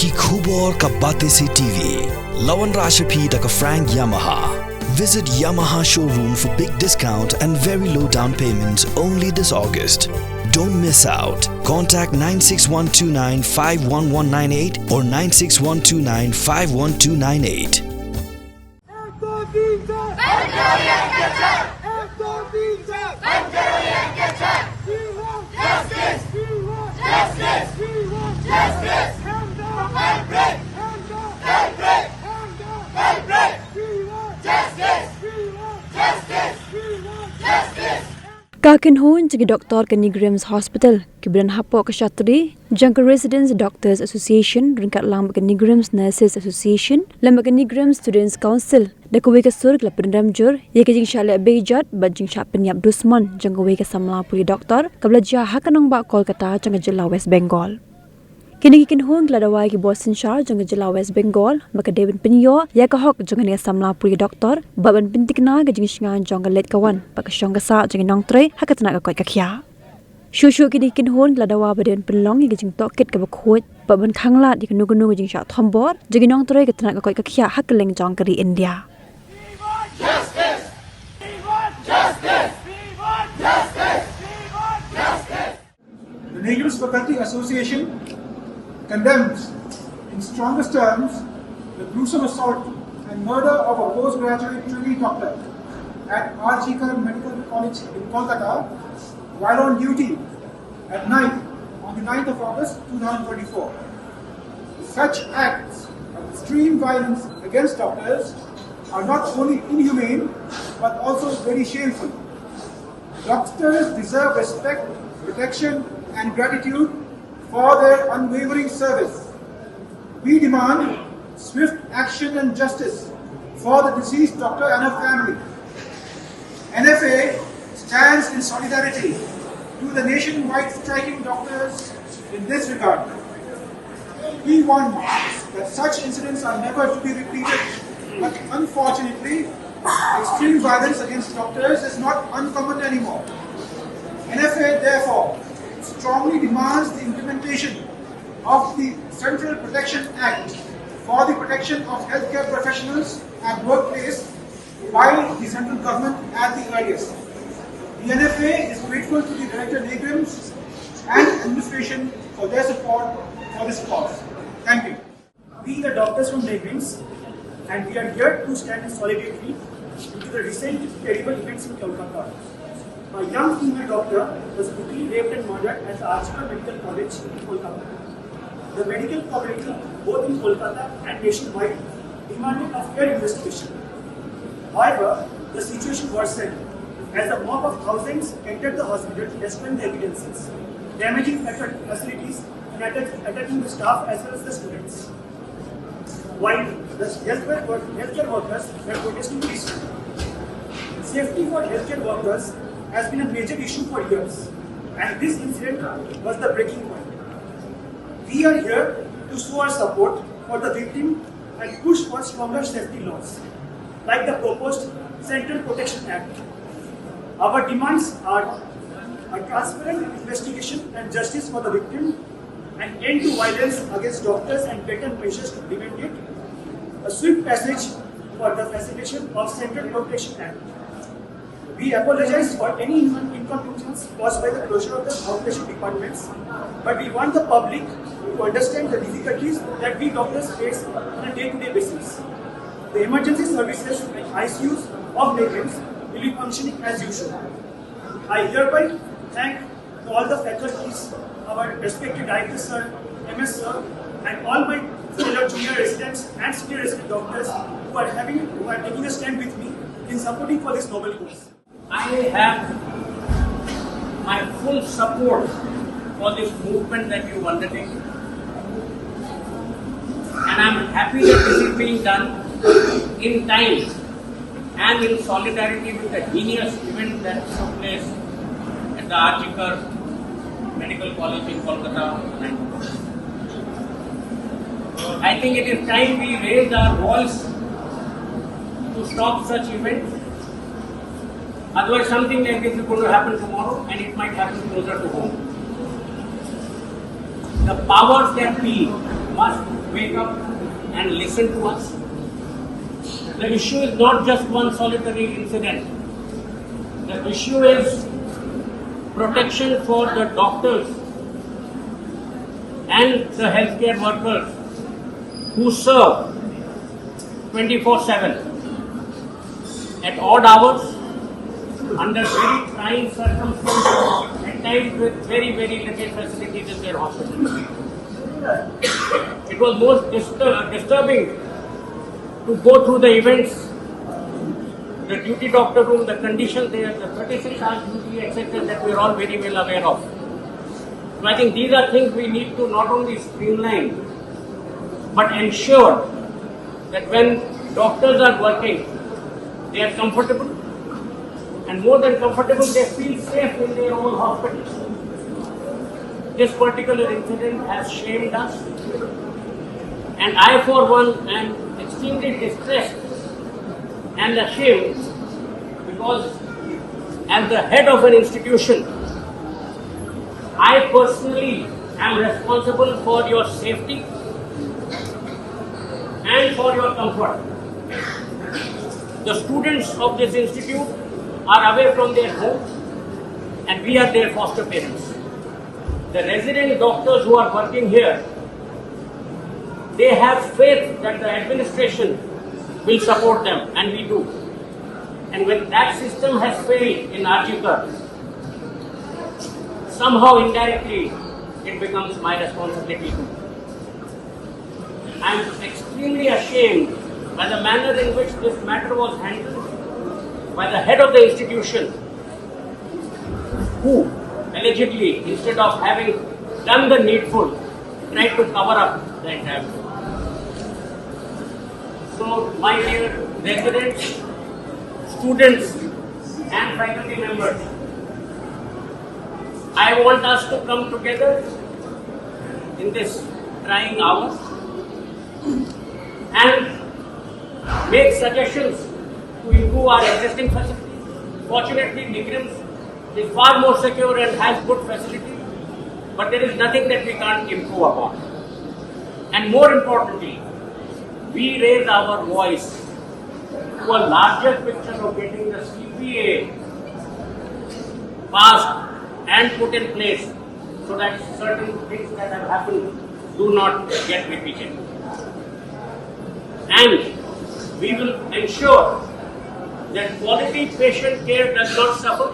ki khubor ka bate se TV. Lawan Rashapi taka Frank Yamaha. Visit Yamaha showroom for big discount and very low down payments only this August. Don't miss out. Contact 96129 51198 or 96129 51298. Kakin hun jagi Doktor ke Neigrihms Hospital kibran hapok ke Shatri jangka Residents Doctors Association ringkat lang ke Neigrihms Nurses Association lama ke Neigrihms Students Council dakuwe ke sur ke Pynrem jur ye ke Jingshah le bejat ba Jingshah Pynïap Dusmon jangkawe ke samla puli doktor kabla jaha kanong ba Kolkata jangka jela West Bengal. Kini kikin hun gladawai ki Boston Shah jangka jela West Bengal maka Devin Pinyo ya ka hok jangka ne samla puli doktor baban pintikna ke Jingshah jangka let kawan pak shongga sa jangka nong tre hakatna ka koi ka khya. Shushu kini kikin hun gladawa baden penlong ye jing tokit ka bakhoj baban khanglat ye kanu ke Jingshah thombor jangka nong tre ka tna ka koi ka khya hakleng jangka ri India. Justice! We want justice! We want justice! We want justice! The Neigrihms Faculty Association condemns in strongest terms the gruesome assault and murder of a postgraduate trainee doctor at Jingshah Medical College in Kolkata while on duty at night on the 9th of August 2024. Such acts of extreme violence against doctors are not only inhumane but also very shameful. Doctors deserve respect, protection and gratitude for their unwavering service. We demand swift action and justice for the deceased doctor and her family. NFA stands in solidarity to the nationwide striking doctors in this regard. We want that such incidents are never to be repeated, but unfortunately, extreme violence against doctors is not uncommon anymore. NFA therefore strongly demands the implementation of the Central Protection Act for the protection of healthcare professionals at workplace by the central government at the earliest. The NFA is grateful to the Director Neigrihms and administration for their support for this cause. Thank you. We, the doctors from Neigrihms, and we are here to stand in solidarity due to the recent terrible events in Kolkata. A young female doctor was brutally raped and murdered at the Jingshah Medical College in Kolkata. The medical community, both in Kolkata and nationwide, demanded a fair investigation. However, the situation worsened as a mob of thousands entered the hospital, destroying the evidences, damaging facilities, and attacking the staff as well as the students. While the healthcare workers were protesting peacefully. Safety for healthcare workers has been a major issue for years, and this incident was the breaking point. We are here to show our support for the victim and push for stronger safety laws, like the proposed Central Protection Act. Our demands are a transparent investigation and justice for the victim, an end to violence against doctors and better measures to prevent it, a swift passage for the facilitation of Central Protection Act. We apologize for any inconvenience caused by the closure of the outpatient departments, but we want the public to understand the difficulties that we doctors face on a day-to-day basis. The emergency services and ICUs of Neigrihms will be functioning as usual. I hereby thank all the faculties, our respected director sir, MS sir, and all my fellow junior residents and senior resident doctors who are taking a stand with me in supporting for this noble cause. I have my full support for this movement that you undertake, and I am happy that this is being done in time and in solidarity with the heinous event that took place at the Jingshah Medical College in Kolkata. I think it is time we raise our voice to stop such events. Otherwise, something like this is going to happen tomorrow, and it might happen closer to home. The powers that be must wake up and listen to us. The issue is not just one solitary incident. The issue is protection for the doctors and the healthcare workers who serve 24/7 at odd hours, under very trying circumstances, at times with very, very limited facilities in their hospitals. It was most disturbing to go through the events, the duty doctor room, the conditions there, the 36 hours duty, etc., that we are all very well aware of. So I think these are things we need to not only streamline, but ensure that when doctors are working, they are comfortable, and more than comfortable, they feel safe in their own hospitals. This particular incident has shamed us, and I for one am extremely distressed and ashamed, because as the head of an institution, I personally am responsible for your safety and for your comfort. The students of this institute are away from their homes, and we are their foster parents. The resident doctors who are working here, they have faith that the administration will support them, and we do. And when that system has failed in Arjikar, somehow indirectly it becomes my responsibility too. I am extremely ashamed by the manner in which this matter was handled by the head of the institution, who allegedly, instead of having done the needful, tried to cover up the entire thing. So, my dear residents, students and faculty members, I want us to come together in this trying hour and make suggestions to improve our existing facilities. Fortunately, Neigrihms is far more secure and has good facilities, but there is nothing that we can't improve upon. And more importantly, we raise our voice to a larger picture of getting the CPA passed and put in place, so that certain things that have happened do not get repeated. And we will ensure that quality patient care does not suffer,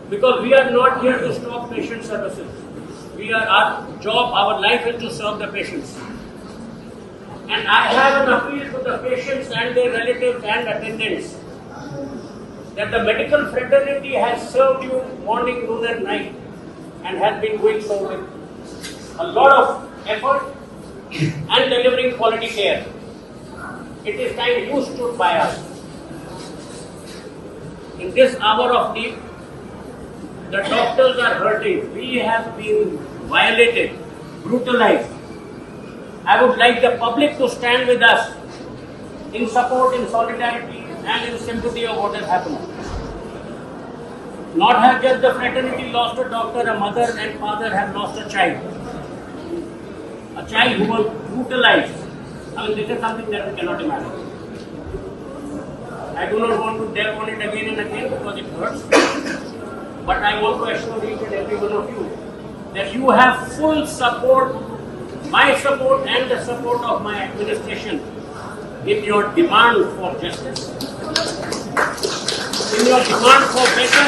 because we are not here to stop patient services. Our job, our life is to serve the patients. And I have an appeal to the patients and their relatives and attendants that the medical fraternity has served you morning, noon and night, and has been doing so with a lot of effort and delivering quality care. It is time you stood by us. In this hour of need, the doctors are hurting. We have been violated, brutalized. I would like the public to stand with us in support, in solidarity, and in sympathy of what has happened. Not have just the fraternity lost a doctor, a mother and father have lost a child. A child who was brutalized. I mean, this is something that we cannot imagine. I do not want to delve on it again and again because it hurts. But I want to assure each and every one of you that you have full support, my support and the support of my administration in your demand for justice, in your demand for better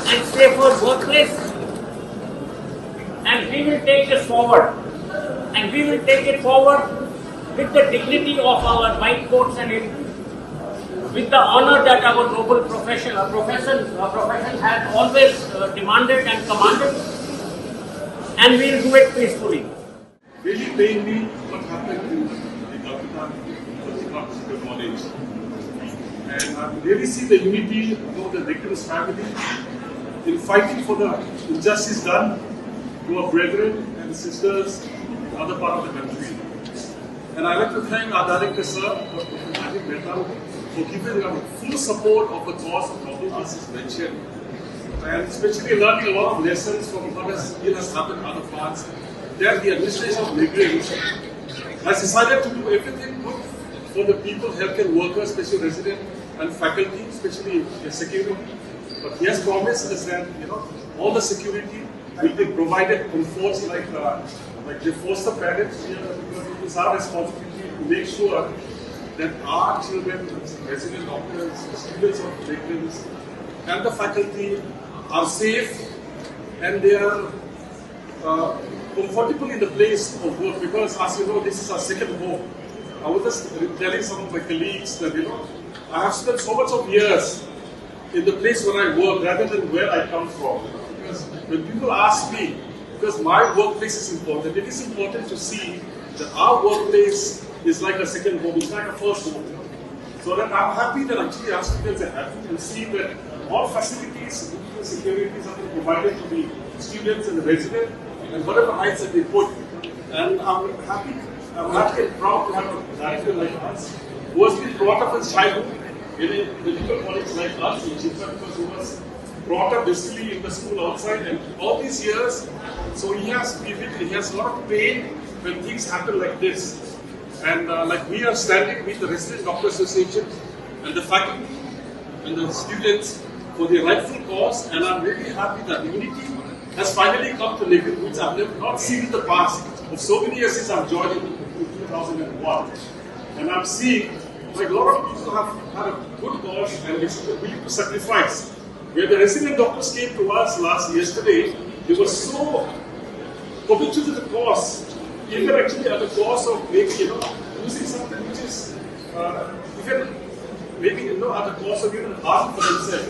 and safer workplace. And we will take this forward. And we will take it forward with the dignity of our white coats and with the honor that our noble profession has always demanded and commanded, and we will do it peacefully. Really pained me what happened in Kolkata Medical College. And I've really seen the unity of the Neigrihms family in fighting for the injustice done to our brethren and sisters in other part of the country. And I'd like to thank our director, sir, for giving our full support of the cause of Doktor is mentioned. And especially learning a lot of lessons from what has happened in other parts, that the administration of Neigrihms has decided to do everything good for the people, healthcare workers, especially resident and faculty, especially the security. But he has promised us that all the security will be provided comforts like the foster parents here, because it is our responsibility to make sure that our children, resident doctors, students of Neigrihms, and the faculty are safe and they are comfortable in the place of work, because as you know, this is our second home. I was just telling some of my colleagues that I have spent so much of years in the place where I work rather than where I come from. Because when people ask me, because my workplace is important, it is important to see that our workplace is like a second home, it's like a first home. So that I'm happy that actually our students are happy and see that all facilities, securities are being provided to the students and the residents, and whatever rights that they put. And I'm happy and proud to have a director like us, who has been brought up as childhood in a medical college like us in Jingshah, because he was brought up basically in the school outside, and all these years, so he has a lot of pain when things happen like this. And like we are standing with the Resident Doctor Association and the faculty and the students for the rightful cause, and I'm really happy that unity has finally come to Neigrihms, which I've not seen in the past of so many years since I've joined in 2001. And I'm seeing like a lot of people have had a good cause and is willing to sacrifice. Where the resident doctors came to us yesterday, they were so committed to the cause, even actually at the cost of maybe using something which is even maybe at the cost of even harm for themselves.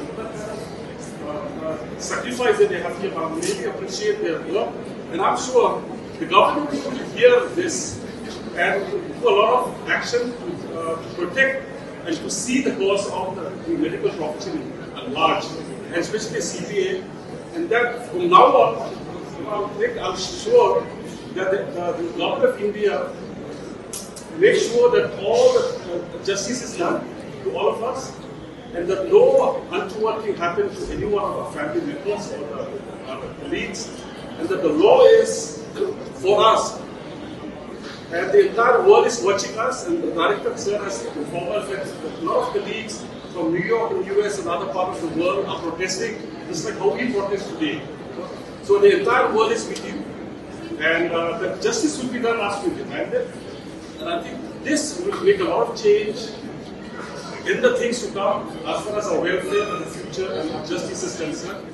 Sacrifice that they have here, I really appreciate their work, and I'm sure the government will hear this and do a lot of action to protect and to see the cause of the medical profession at large, and especially CPA, and that from now on, I'm sure that the government of India make sure that all the justice is done to all of us, and that no untoward thing happens to any one of our family members or our colleagues, and that the law is for us. And the entire world is watching us, and the director sir has informed us that a lot of colleagues from New York and US and other parts of the world are protesting, just like how we protest today. So the entire world is with you, and that justice will be done as we demanded. And I think this will make a lot of change in the things to come as far as our welfare and the future and justice is concerned.